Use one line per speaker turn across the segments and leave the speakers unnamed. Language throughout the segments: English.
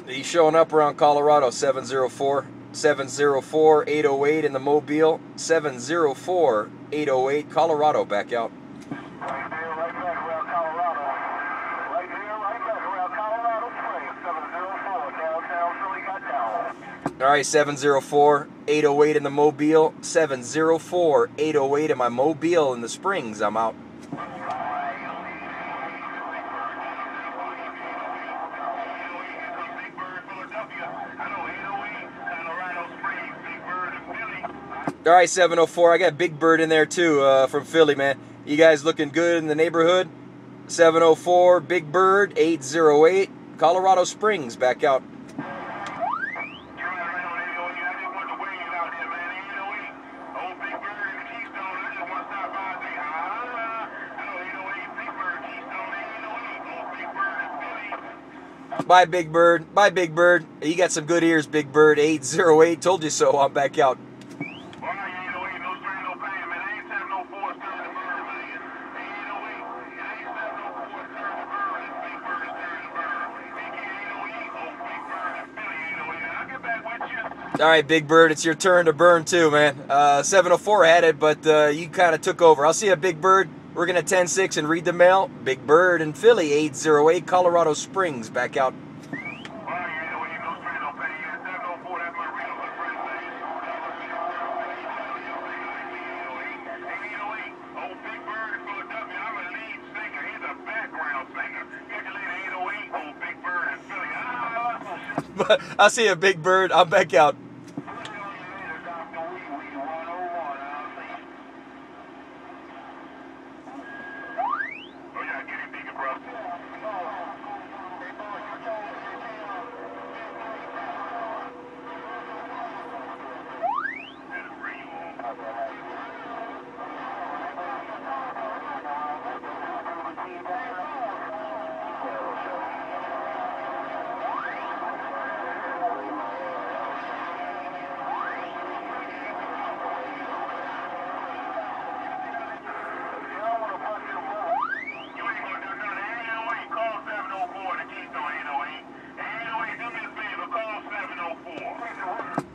He's showing up around Colorado, 704. 704-808 in the Mobile. 704-808 Colorado, back out.
Right there, right back around Colorado. Right there, right back around Colorado Springs. 704, downtown Philly got down.
All right, 704-808 in the Mobile. 704-808 in my Mobile in the Springs. I'm out. All right, 704. I got Big Bird in there too from Philly, man. You guys looking good in the neighborhood? 704, Big Bird, 808, Colorado Springs, back out. Bye, Big Bird. Bye, Big Bird. You got some good ears, Big Bird. 808. Told you so. I'm back out. All right, Big Bird, it's your turn to burn too, man. 704 had it, but you kind of took over. I'll see you, Big Bird. We're going to 10-6 and read the mail. Big Bird in Philly, 808, Colorado Springs, back out. I'll see you, Big Bird. I'm back out.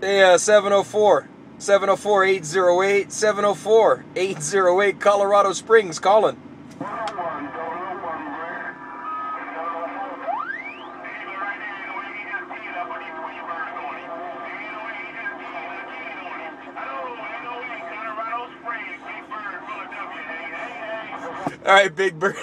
Hey, 704. 704-808. 704-808 Colorado Springs, calling. All right, Big Bird.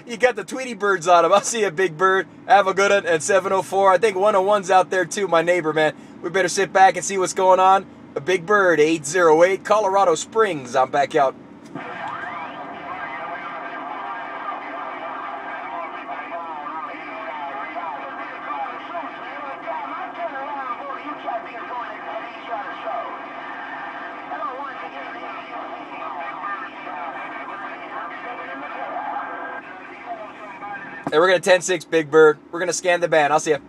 You got the Tweety birds on him. I'll see you, Big Bird. Have a good one at 704. I think 101's out there too, my neighbor, man. We better sit back and see what's going on. A Big Bird, 808, Colorado Springs. I'm back out. Hey, we're going to 10-6, Big Bird. We're going to scan the band. I'll see you.